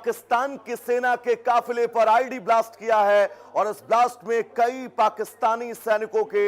पाकिस्तान की सेना के काफिले पर आईडी ब्लास्ट किया है और इस ब्लास्ट में कई पाकिस्तानी सैनिकों के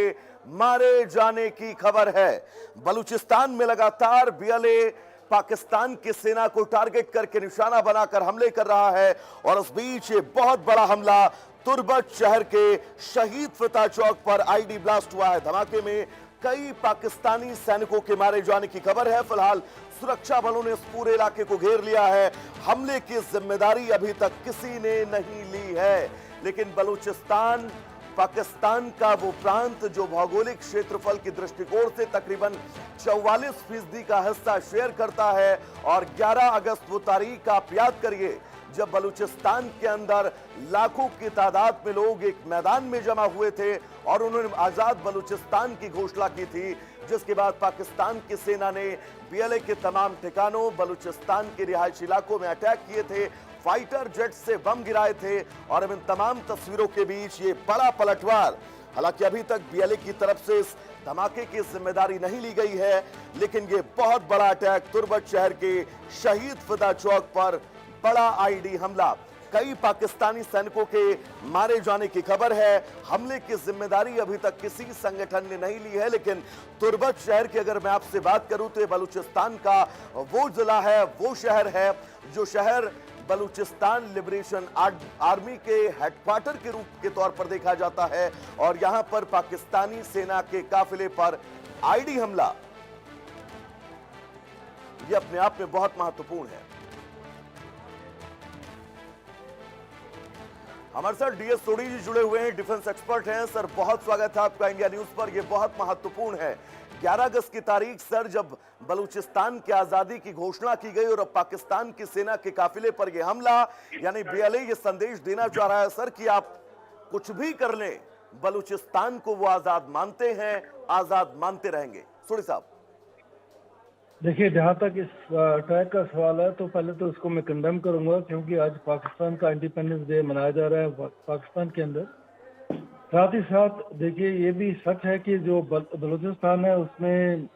मारे जाने की खबर है। बलूचिस्तान में लगातार बीएलए पाकिस्तान की सेना को टारगेट करके निशाना बनाकर हमले कर रहा है और इस बीच ये बहुत बड़ा हमला तुर्बत शहर के शहीद फतह चौक पर आईडी ब्लास्ट हुआ है। धमाके में कई पाकिस्तानी सैनिकों के मारे जाने की खबर है। फिलहाल सुरक्षा बलों ने इस पूरे इलाके को घेर लिया है। हमले की जिम्मेदारी अभी तक किसी ने नहीं ली है, लेकिन बलूचिस्तान पाकिस्तान का वो प्रांत जो भौगोलिक क्षेत्रफल की दृष्टिकोण से तकरीबन 44% का हिस्सा शेयर करता है और 11 अगस्त वो तारीख आप याद करिए जब बलूचिस्तान के अंदर लाखों की तादाद में लोग एक मैदान में जमा हुए थे और उन्होंने आजाद बलूचिस्तान की घोषणा की थी, जिसके बाद पाकिस्तान की सेना ने बीएलए के तमाम ठिकानों बलूचिस्तान के रिहायशी इलाकों में अटैक किए थे, फाइटर जेट से बम गिराए थे और इन तमाम तस्वीरों के बीच ये बड़ा पलटवार। हालांकि अभी तक बीएलए की तरफ से इस धमाके की जिम्मेदारी नहीं ली गई है, लेकिन ये बहुत बड़ा अटैक तुर्बत शहर के शहीद फिदा चौक पर बड़ा आईडी हमला, कई पाकिस्तानी सैनिकों के मारे जाने की खबर है। हमले की जिम्मेदारी अभी तक किसी संगठन ने नहीं ली है, लेकिन तुर्बत शहर की अगर मैं आपसे बात करूं तो ये बलूचिस्तान का वो जिला है, वो शहर है जो शहर बलूचिस्तान लिबरेशन आर्मी के हेडक्वार्टर के रूप के तौर पर देखा जाता है और यहां पर पाकिस्तानी सेना के काफिले पर आईडी हमला यह अपने आप में बहुत महत्वपूर्ण है। हमारे साथ डीएस सोडी जी जुड़े हुए हैं, डिफेंस एक्सपर्ट हैं। सर बहुत स्वागत है आपका इंडिया न्यूज पर। यह बहुत महत्वपूर्ण है 11 अगस्त की तारीख सर, जब बलूचिस्तान की आजादी की घोषणा की गई और अब पाकिस्तान की सेना के काफिले पर यह हमला, यानी बीएलए ये संदेश देना चाह रहा है सर कि आप कुछ भी कर लें, बलूचिस्तान को वो आजाद मानते हैं, आजाद मानते रहेंगे। सोडी साहब देखिए, जहाँ तक इस अटैक का सवाल है तो पहले तो इसको मैं कंडेम करूंगा, क्योंकि आज पाकिस्तान का इंडिपेंडेंस डे मनाया जा रहा है पाकिस्तान के अंदर। साथ ही साथ देखिए ये भी सच है कि जो बलूचिस्तान है उसमें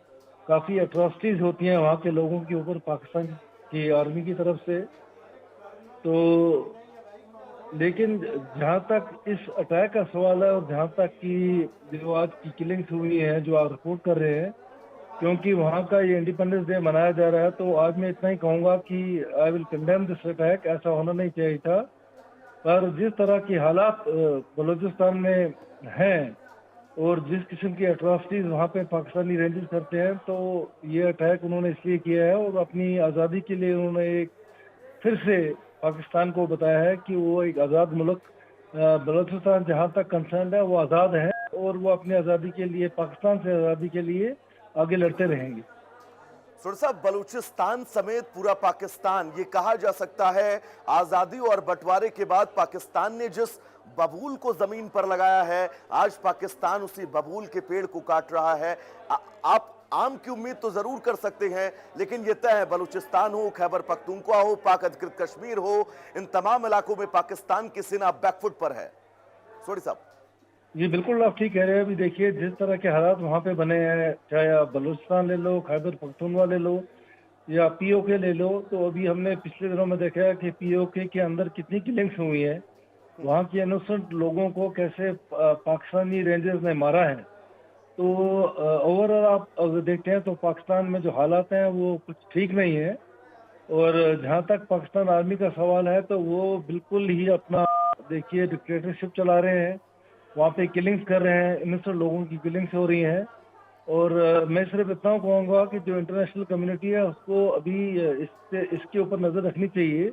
काफ़ी एट्रॉसिटीज होती हैं वहाँ के लोगों के ऊपर पाकिस्तान की आर्मी की तरफ से। तो लेकिन जहाँ तक इस अटैक का सवाल है और जहाँ तक कि जो आज की किलिंग्स हुई हैं जो आप रिपोर्ट कर रहे हैं, क्योंकि वहाँ का ये इंडिपेंडेंस डे मनाया जा रहा है, तो आज मैं इतना ही कहूँगा कि I will condemn this attack. ऐसा होना नहीं चाहिए था, पर जिस तरह की हालात बलूचिस्तान में हैं और जिस किस्म की एट्रॉसिटीज वहाँ पे पाकिस्तानी रेंजर्स करते हैं, तो ये अटैक उन्होंने इसलिए किया है और अपनी आज़ादी के लिए उन्होंने एक फिर से पाकिस्तान को बताया है कि वो एक आज़ाद मुल्क बलूचिस्तान जहाँ तक कंसर्न है वो आज़ाद है और वो अपनी आज़ादी के लिए, पाकिस्तान से आज़ादी के लिए आगे लड़ते रहेंगे। साहब, बलूचिस्तान समेत पूरा पाकिस्तान, ये कहा जा सकता है आजादी और बंटवारे के बाद पाकिस्तान ने जिस बबूल को जमीन पर लगाया है, आज पाकिस्तान उसी बबूल के पेड़ को काट रहा है। आप आम की उम्मीद तो जरूर कर सकते हैं, लेकिन यह तय है बलूचिस्तान हो, खैबर पख्तूनख्वा हो, पाक अधिकृत कश्मीर हो, इन तमाम इलाकों में पाकिस्तान की सेना बैकफुट पर है। सोडी साहब जी बिल्कुल, आप ठीक कह रहे हैं। अभी देखिए जिस तरह के हालात वहाँ पे बने हैं, चाहे आप बलूचिस्तान ले लो, खैबर पख्तूनख्वा ले लो या पीओके ले लो, तो अभी हमने पिछले दिनों में देखा है कि पीओके के अंदर कितनी किलिंग्स हुई हैं, वहाँ के इनोसेंट लोगों को कैसे पाकिस्तानी रेंजर्स ने मारा है। तो ओवरऑल आप अगर देखते हैं तो पाकिस्तान में जो हालात हैं वो कुछ ठीक नहीं है। और जहाँ तक पाकिस्तान आर्मी का सवाल है तो वो बिल्कुल ही अपना देखिए डिक्टेटरशिप चला रहे हैं, वहाँ पे किलिंग्स कर रहे हैं, इनोसेंट लोगों की किलिंग्स हो रही हैं। और मैं सिर्फ इतना कहूँगा कि जो इंटरनेशनल कम्युनिटी है उसको अभी इसके ऊपर नज़र रखनी चाहिए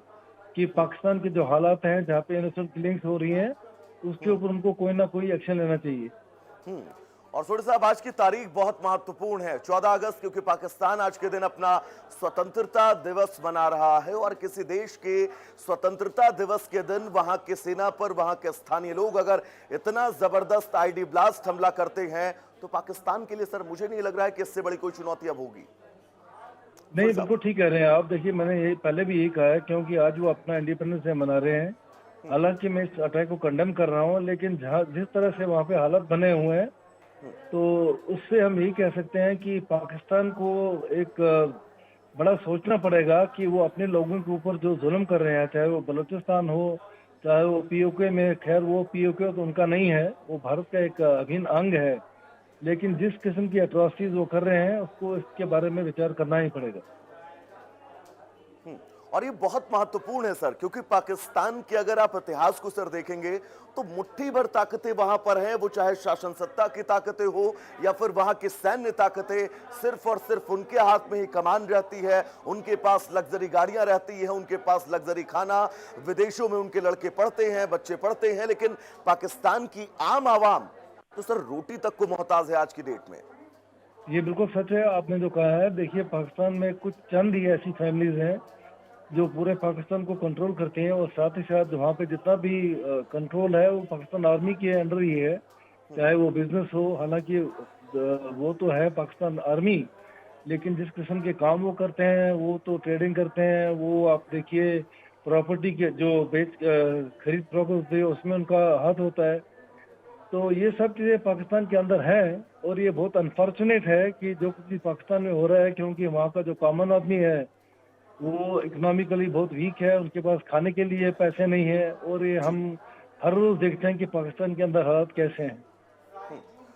कि पाकिस्तान के जो हालात हैं जहाँ पे इनोसेंट किलिंग्स हो रही हैं उसके ऊपर उनको कोई ना कोई एक्शन लेना चाहिए। और सोडी साहब, आज की तारीख बहुत महत्वपूर्ण है 14 अगस्त, क्योंकि पाकिस्तान आज के दिन अपना स्वतंत्रता दिवस मना रहा है और किसी देश के स्वतंत्रता दिवस के दिन वहां की सेना पर वहां के स्थानीय लोग अगर इतना जबरदस्त आईडी ब्लास्ट हमला करते हैं तो पाकिस्तान के लिए सर मुझे नहीं लग रहा है कि इससे बड़ी कोई चुनौती अब होगी। नहीं, बिल्कुल ठीक कह रहे हैं आप। देखिए मैंने यही पहले भी यही कहा है, क्योंकि आज वो अपना इंडिपेंडेंस डे मना रहे हैं। हालांकि मैं इस अटैक को कंडेम कर रहा हूँ, लेकिन जिस तरह से वहाँ पे हालात बने हुए हैं तो उससे हम यही कह सकते हैं कि पाकिस्तान को एक बड़ा सोचना पड़ेगा कि वो अपने लोगों के ऊपर जो जुल्म कर रहे हैं, चाहे वो बलूचिस्तान हो, चाहे वो पीओके में, खैर वो पीओके तो उनका नहीं है, वो भारत का एक अभिन्न अंग है, लेकिन जिस किस्म की अट्रॉसिटीज वो कर रहे हैं उसको इसके बारे में विचार करना ही पड़ेगा। हम्म, और ये बहुत महत्वपूर्ण है सर, क्योंकि पाकिस्तान के अगर आप इतिहास को सर देखेंगे तो मुट्ठी भर ताकतें वहां पर हैं, वो चाहे शासन सत्ता की ताकतें हो या फिर वहां की सैन्य ताकतें, सिर्फ और सिर्फ उनके हाथ में ही कमान रहती है, उनके पास लग्जरी गाड़ियां रहती हैं, उनके पास लग्जरी खाना, विदेशों में उनके लड़के पढ़ते हैं, बच्चे पढ़ते हैं, लेकिन पाकिस्तान की आम आवाम तो सर रोटी तक को मोहताज है आज की डेट में। ये बिल्कुल सच है आपने जो कहा है। देखिए, पाकिस्तान में कुछ चंद ही ऐसी फैमिलीज हैं जो पूरे पाकिस्तान को कंट्रोल करते हैं, और साथ ही साथ वहाँ पे जितना भी कंट्रोल है वो पाकिस्तान आर्मी के अंडर ही है, चाहे वो बिजनेस हो। हालांकि वो तो है पाकिस्तान आर्मी, लेकिन जिस किस्म के काम वो करते हैं, वो तो ट्रेडिंग करते हैं, वो आप देखिए प्रॉपर्टी के जो खरीद फरोख्त होती है उसमें उनका हाथ होता है। तो ये सब चीज़ें पाकिस्तान के अंदर है, और ये बहुत अनफॉर्चुनेट है कि जो कुछ भी पाकिस्तान में हो रहा है, क्योंकि वहाँ का जो कॉमन आदमी है वो इकोनॉमिकली बहुत वीक है, उनके पास खाने के लिए पैसे नहीं है, और ये जी। हम हर रोज देखते हैं कि पाकिस्तान के अंदर हालात कैसे हैं।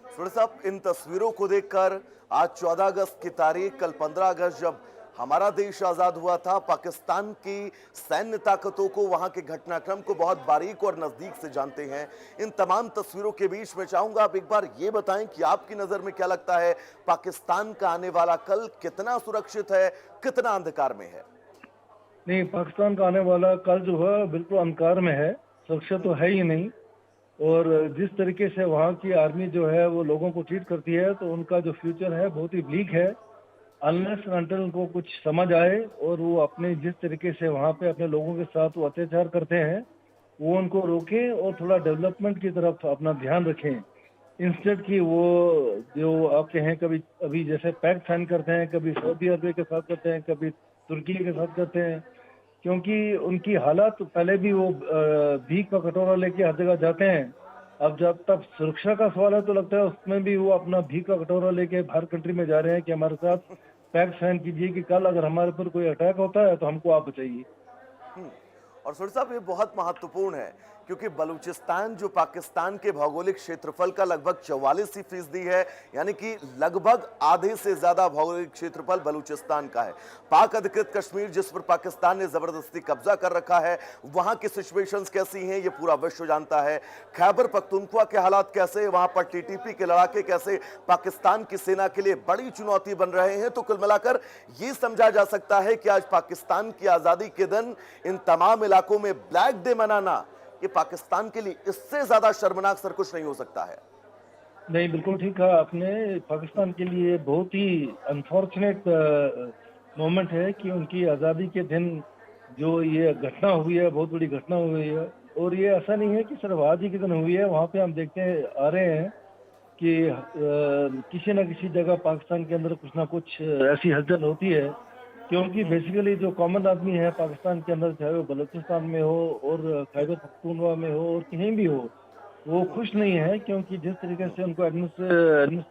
सुरेश साहब, इन तस्वीरों को देखकर आज 14 अगस्त की तारीख, कल 15 अगस्त जब हमारा देश आजाद हुआ था, पाकिस्तान की सैन्य ताकतों को, वहां के घटनाक्रम को बहुत बारीक और नजदीक से जानते हैं। इन तमाम तस्वीरों के बीच में चाहूंगा आप एक बार ये बताएं कि आपकी नजर में क्या लगता है, पाकिस्तान का आने वाला कल कितना सुरक्षित है, कितना अंधकार में है? नहीं, पाकिस्तान का आने वाला कल जो है बिल्कुल अंधकार में है, सुरक्षा तो है ही नहीं। और जिस तरीके से वहाँ की आर्मी जो है वो लोगों को ट्रीट करती है, तो उनका जो फ्यूचर है बहुत ही ब्लीक है, अनलेस अनटिल उनको कुछ समझ आए और वो अपने जिस तरीके से वहाँ पे अपने लोगों के साथ वो अत्याचार करते हैं वो उनको रोकें और थोड़ा डेवलपमेंट की तरफ अपना ध्यान रखें, इंस्टेड कि वो जो आपके हैं कभी अभी जैसे पैक्ट साइन करते हैं, कभी सऊदी अरब के साथ करते हैं, कभी तुर्की के साथ करते हैं, क्योंकि उनकी हालात पहले भी वो भीख का कटोरा लेके हर जगह जाते हैं। अब जब तक सुरक्षा का सवाल है तो लगता है उसमें भी वो अपना भीख का कटोरा लेके हर कंट्री में जा रहे हैं कि हमारे साथ पैक्ट साइन कीजिए कि कल अगर हमारे पर कोई अटैक होता है तो हमको आप बचाइए। हम्म, और सुर साहब, ये बहुत महत्वपूर्ण है, क्योंकि बलूचिस्तान जो पाकिस्तान के भौगोलिक क्षेत्रफल का लगभग 44% है, यानी कि लगभग आधे से ज्यादा भौगोलिक क्षेत्रफल बलूचिस्तान का है। पाक अधिकृत कश्मीर, जिस पर पाकिस्तान ने जबरदस्ती कब्जा कर रखा है, वहां की सिचुएशंस कैसी हैं ये पूरा विश्व जानता है। खैबर पख्तूनख्वा के हालात कैसे, वहां पर टीटीपी के लड़ाके कैसे पाकिस्तान की सेना के लिए बड़ी चुनौती बन रहे हैं। तो कुल मिलाकर ये समझा जा सकता है कि आज पाकिस्तान की आजादी के दिन इन तमाम इलाकों में ब्लैक डे मनाना, ये पाकिस्तान के लिए इससे ज्यादा शर्मनाक सर कुछ नहीं हो सकता है। नहीं, बिल्कुल ठीक कहा आपने। पाकिस्तान के लिए बहुत ही अनफॉर्चुनेट मोमेंट है कि उनकी आज़ादी के दिन जो ये घटना हुई है, बहुत बड़ी घटना हुई है। और ये ऐसा नहीं है कि सिर्फ आज ही के दिन हुई है, वहाँ पे हम देखते आ रहे हैं कि किसी न किसी जगह पाकिस्तान के अंदर कुछ ना कुछ ऐसी हलचल होती है, क्योंकि बेसिकली जो कॉमन आदमी है पाकिस्तान के अंदर, चाहे वो बलूचिस्तान में हो और खैबर पख्तूनख्वा में हो और कहीं भी हो, वो खुश नहीं है, क्योंकि जिस तरीके से उनको एडमिनिस्ट्रेशन